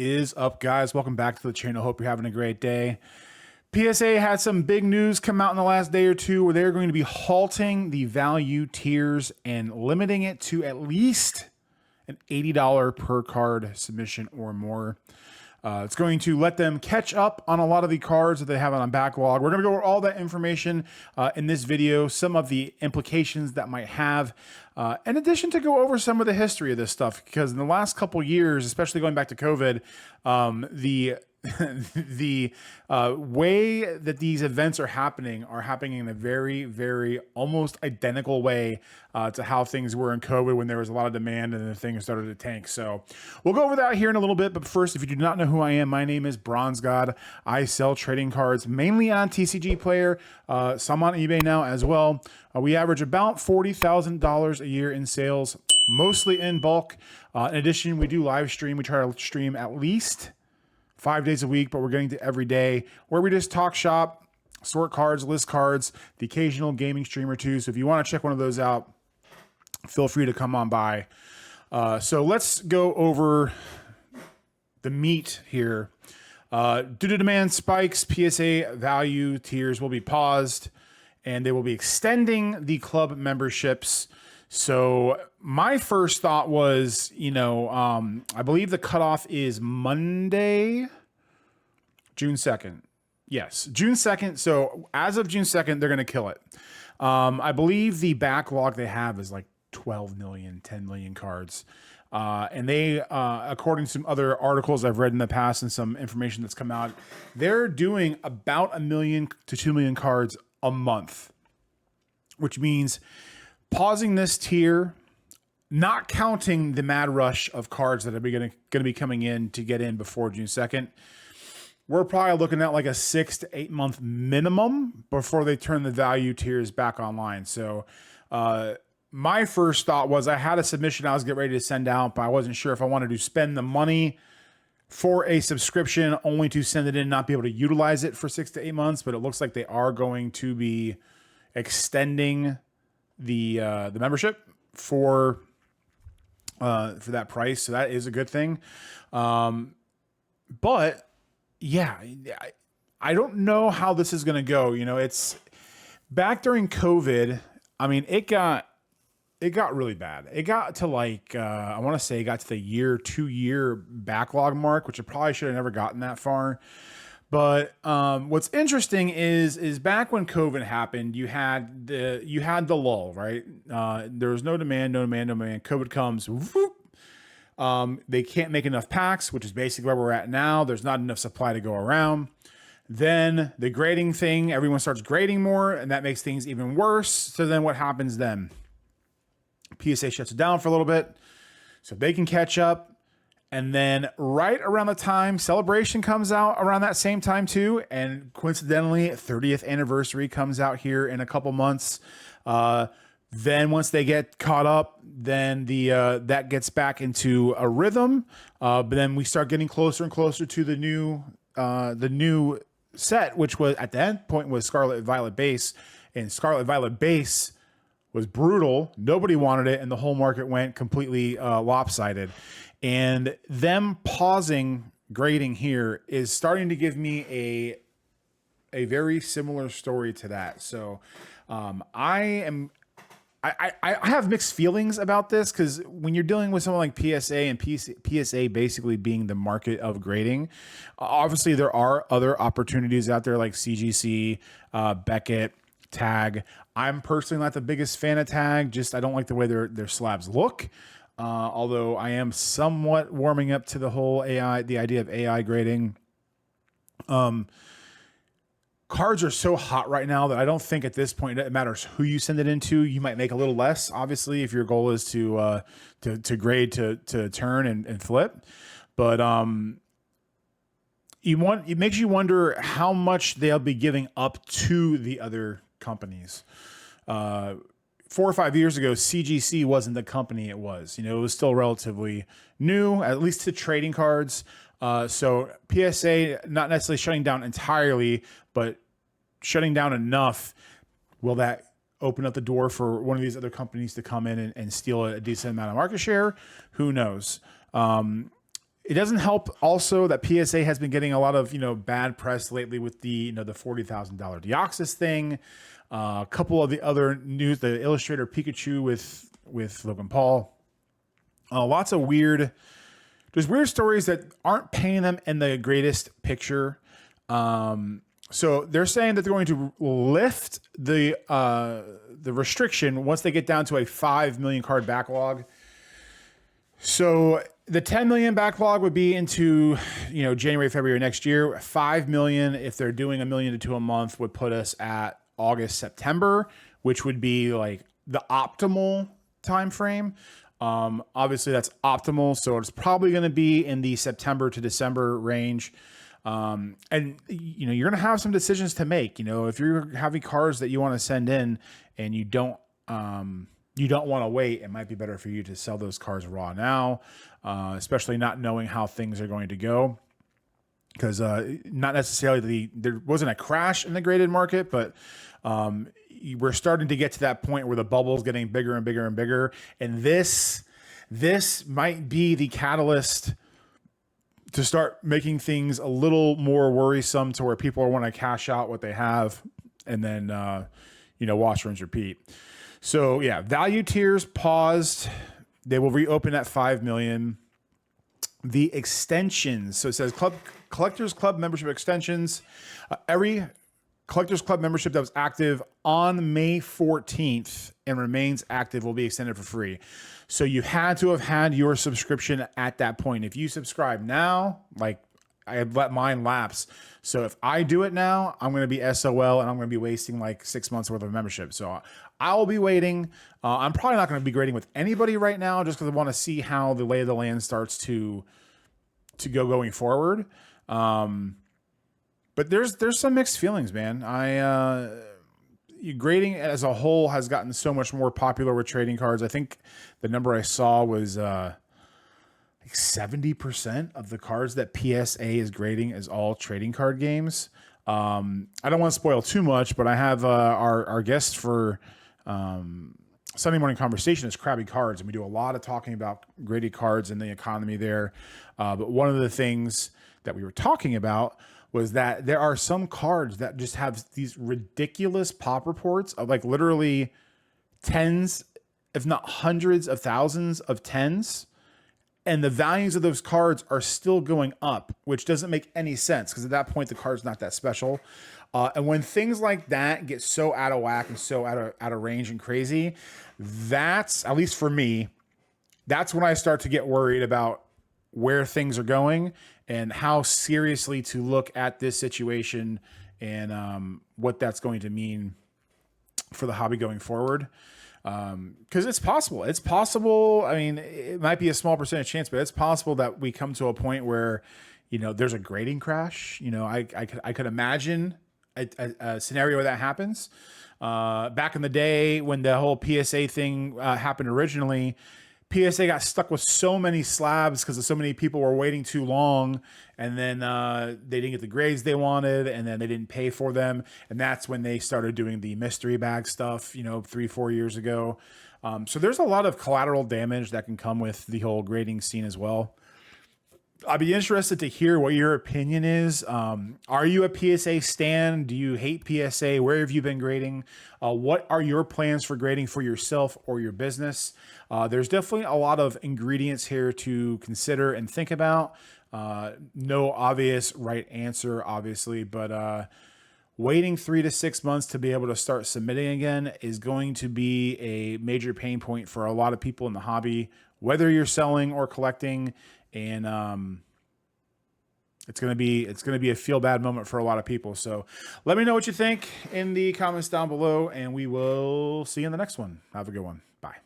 is up, guys? Welcome back to the channel. Hope you're having a great day. PSA had some big news come out in the last day or two where they're going to be halting the value tiers and limiting it to at least an $80 per card submission or more. It's going to let them catch up on a lot of the cards that they have on backlog. We're going to go over all that information in this video, some of the implications that might have, in addition to go over some of the history of this stuff, because in the last couple years, especially going back to COVID, the way that these events are happening in a very, very almost identical way to how things were in COVID when there was a lot of demand and then things started to tank. So we'll go over that here in a little bit. But first, if you do not know who I am, my name is Bronzgod. I sell trading cards mainly on Tcgplayer, some on eBay now as well. We average about $40,000 a year in sales, mostly in bulk. In addition, we do live stream. We try to stream at least 5 days a week, but we're getting to every day where we just talk shop, sort cards, list cards, the occasional gaming stream or two. So if you want to check one of those out, feel free to come on by. So let's go over the meat here. Due to demand spikes, PSA value tiers will be paused and they will be extending the club memberships. So my first thought was, I believe the cutoff is Monday, June 2nd. Yes, June 2nd. So as of June 2nd, they're going to kill it. I believe the backlog they have is like 12 million, 10 million cards. And they, according to some other articles I've read in the past and some information that's come out, they're doing about 1 million to 2 million cards a month, which means pausing this tier, not counting the mad rush of cards that are going to be coming in to get in before June 2nd. We're probably looking at like a 6 to 8 month minimum before they turn the value tiers back online. So my first thought was I had a submission I was getting ready to send out, but I wasn't sure if I wanted to spend the money for a subscription only to send it in, not be able to utilize it for 6 to 8 months. But it looks like they are going to be extending the membership for that price. So that is a good thing. But yeah, I don't know how this is going to go. It's back during COVID. I mean, it got really bad. It got to like, I want to say it got to the 2 year backlog mark, which I probably should have never gotten that far. But what's interesting is back when COVID happened, you had the lull, right? There was no demand. COVID comes, whoop. They can't make enough packs, which is basically where we're at now. There's not enough supply to go around. Then the grading thing, everyone starts grading more, and that makes things even worse. So then what happens then? PSA shuts it down for a little bit so they can catch up. And then right around the time Celebration comes out around that same time too. And coincidentally, 30th anniversary comes out here in a couple months. Then once they get caught up, then that gets back into a rhythm. But then we start getting closer and closer to the new set, which was at that point was Scarlet Violet Base, and Scarlet Violet Base was brutal. Nobody wanted it. And the whole market went completely lopsided. And them pausing grading here is starting to give me a very similar story to that. So I have mixed feelings about this, because when you're dealing with someone like PSA and PSA basically being the market of grading, obviously there are other opportunities out there like CGC, Beckett, Tag. I'm personally not the biggest fan of Tag. I don't like the way their slabs look. Although I am somewhat warming up to the whole the idea of AI grading. Cards are so hot right now that I don't think at this point it matters who you send it into. You might make a little less, obviously, if your goal is to grade to turn and flip. But it makes you wonder how much they'll be giving up to the other companies. 4 or 5 years ago, CGC wasn't the company it was. It was still relatively new, at least to trading cards. So PSA not necessarily shutting down entirely, but shutting down enough. Will that open up the door for one of these other companies to come in and steal a decent amount of market share? Who knows? It doesn't help also that PSA has been getting a lot of, bad press lately with the, the $40,000 Deoxys thing. A couple of the other news, the Illustrator Pikachu with Logan Paul. Lots of there's weird stories that aren't painting them in the greatest picture. So they're saying that they're going to lift the restriction once they get down to a 5 million card backlog. So the 10 million backlog would be into, January, February next year. 5 million, if they're doing 1 million to 2 a month, would put us at August, September, which would be like the optimal time frame. Obviously that's optimal. So it's probably going to be in the September to December range. And you're going to have some decisions to make, if you're having cards that you want to send in and you don't want to wait, it might be better for you to sell those cards raw now, especially not knowing how things are going to go. Because not necessarily there wasn't a crash in the graded market, but we're starting to get to that point where the bubble is getting bigger and bigger and bigger. And this might be the catalyst to start making things a little more worrisome to where people want to cash out what they have and then, wash, rinse, repeat. So yeah, value tiers paused. They will reopen at 5 million. The extensions. So it says Collectors Club membership extensions. Every Collectors Club membership that was active on May 14th and remains active will be extended for free. So you had to have had your subscription at that point. If you subscribe now, like I had let mine lapse. So if I do it now, I'm going to be SOL and I'm going to be wasting like 6 months worth of membership. So I'll be waiting. I'm probably not going to be grading with anybody right now just because I want to see how the lay of the land starts to go going forward. But there's some mixed feelings, man. Grading as a whole has gotten so much more popular with trading cards. I think the number I saw was like 70% of the cards that PSA is grading is all trading card games. I don't want to spoil too much, but I have our guest for Sunday Morning Conversation is Krabby Cards, and we do a lot of talking about graded cards and the economy there. But one of the things that we were talking about was that there are some cards that just have these ridiculous pop reports of like literally tens, if not hundreds of thousands of tens. And the values of those cards are still going up, which doesn't make any sense because at that point, the card's not that special. And when things like that get so out of whack and so out of range and crazy, that's, at least for me, that's when I start to get worried about where things are going and how seriously to look at this situation and what that's going to mean for the hobby going forward. Because it's possible. It's possible. I mean, it might be a small percentage chance, but it's possible that we come to a point where, there's a grading crash. I could imagine a scenario where that happens. Back in the day when the whole PSA thing happened originally, PSA got stuck with so many slabs because so many people were waiting too long, and then they didn't get the grades they wanted, and then they didn't pay for them, and that's when they started doing the mystery bag stuff, 3-4 years ago. So there's a lot of collateral damage that can come with the whole grading scene as well. I'd be interested to hear what your opinion is. Are you a PSA stan? Do you hate PSA? Where have you been grading? What are your plans for grading for yourself or your business? There's definitely a lot of ingredients here to consider and think about. No obvious right answer, obviously, but waiting 3 to 6 months to be able to start submitting again is going to be a major pain point for a lot of people in the hobby, whether you're selling or collecting. And it's gonna be a feel bad moment for a lot of people. So let me know what you think in the comments down below, and we will see you in the next one. Have a good one. Bye.